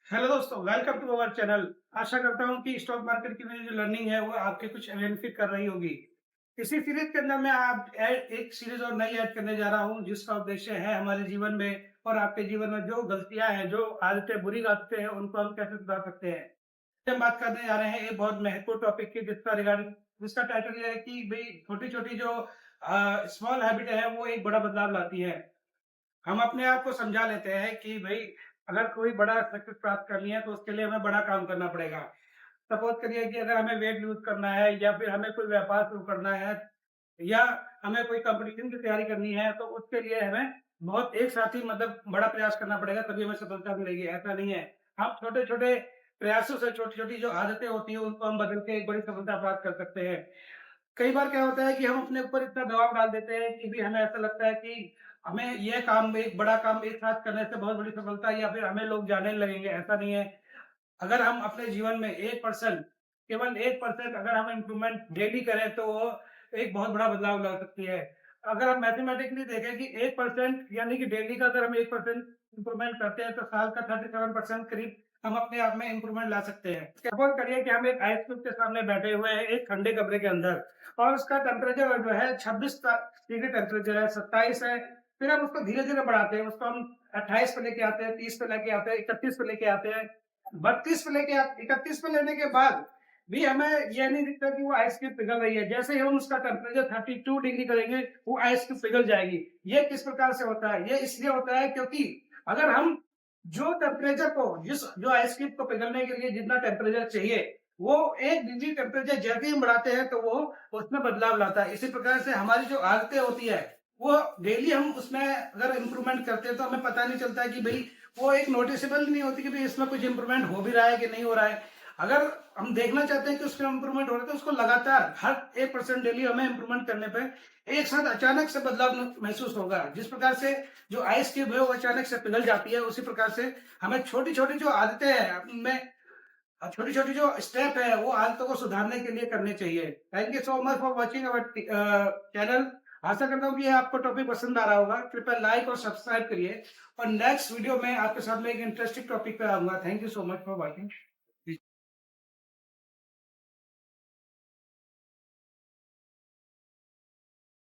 Hello दोस्तों, welcome to our channel. आशा करता हूँ कि स्टॉक मार्केट की मेरी जो लर्निंग है वो आपके कुछ बेनिफिट कर रही होगी। इसी सीरीज के अंदर मैं एक सीरीज और नई ऐड करने जा रहा हूँ जिसका उद्देश्य है हमारे जीवन में और आपके जीवन में जो गलतियां हैं, जो आदतें, बुरी आदतें हैं, उनको हम कैसे सुधार सकते हैं। हम बात करने जा रहे हैं एक बहुत महत्वपूर्ण टॉपिक की जिसका टाइटल ये है कि भाई छोटी छोटी जो स्मॉल हैबिट है वो एक बड़ा बदलाव लाती है। हम अपने आप को समझा लेते हैं कि भई अगर कोई बड़ा सक्सेस प्राप्त करनी है तो उसके लिए हमें बड़ा काम करना पड़ेगा। सपोज़ करिए कि अगर हमें वेट लूज़ करना है या फिर हमें कोई व्यापार शुरू करना है या हमें कोई कॉम्पिटिशन की तैयारी करनी है तो उसके लिए हमें बहुत एक साथ ही मतलब बड़ा प्रयास करना पड़ेगा तभी हमें सफलता मिलेगी, ऐसा नहीं है। हम छोटे-छोटे प्रयासों से छोटी-छोटी जो आदतें होती हैं उनको हम बदल के एक बड़ी सफलता प्राप्त कर सकते हैं। कई बार क्या होता है कि हम अपने ऊपर इतना दबाव डाल देते हैं कि भी हमें ऐसा लगता है कि हमें ये काम एक बड़ा काम एक साथ करने से बहुत बड़ी सफलता या फिर हमें लोग जानने लगेंगे, ऐसा नहीं है। अगर हम अपने जीवन में 1% केवल 1% अगर हम इम्प्रूवमेंट डेली करें तो वो एक बहुत बड़ा बदलाव ला सकती है। अगर हम मैथमेटिकली देखें कि 1% यानी कि डेली का अगर हम 1% इम्प्रूवमेंट करते हैं तो साल का 37% करीब हम अपने आप में इम्प्रूवमेंट ला सकते हैं। सपोज़ करिए कि हम एक आइस क्यूब के सामने बैठे हुए हैं एक ठंडे कमरे के अंदर और उसका टेम्परेचर जो है 26 डिग्री टेम्परेचर है, 27 है। फिर हम उसको धीरे-धीरे बढ़ाते हैं, उसको हम 28 पे लेके आते हैं, 30 पे लेके आते हैं, 31 पे लेके आते हैं। 32 पे लेके 31 पे लेने के बाद भी हमें ये नहीं दिखता कि वो आइस क्यूब पिघल रही है। जैसे ही हम उसका टेम्परेचर 32 डिग्री करेंगे, वो आइस क्यूब पिघल जाएगी। ये किस प्रकार से होता है? ये इसलिए होता है क्योंकि अगर हम जो टेम्परेचर को जिस जो आइस क्यूब को पिघलने के लिए जितना टेम्परेचर चाहिए, वो 1 डिग्री टेम्परेचर जैसे ही हम बढ़ाते हैं तो वो उसमें बदलाव लाता है। इसी प्रकार से हमारी जो आदतें होती है, वो डेली हम उसमें अगर इम्प्रूवमेंट करते हैं तो हमें पता नहीं चलता है कि भई वो एक नोटिसेबल नहीं होती कि भाई इसमें कुछ इंप्रूवमेंट हो भी रहा है कि नहीं हो रहा है। अगर हम देखना चाहते हैं कि उसमें इंप्रूवमेंट हो रहा है तो उसको लगातार हर 1% डेली हमें इंप्रूवमेंट करने पे एक साथ अचानक से बदलाव महसूस होगा। जिस प्रकार से जो आइस क्यूब है वो अचानक से पिघल जाती है, उसी प्रकार से हमें छोटी-छोटी जो आदतें हैं उनमें छोटी-छोटी जो स्टेप है वो आदतों को सुधारने के लिए करने चाहिए। Thank you so much for watching our channel. आशा करता हूँ कि आपको टॉपिक पसंद आ रहा होगा। कृपया लाइक और सब्सक्राइब करिए और नेक्स्ट वीडियो में आपके साथ में एक इंटरेस्टिंग टॉपिक पे आऊँगा। Thank you so much for watching.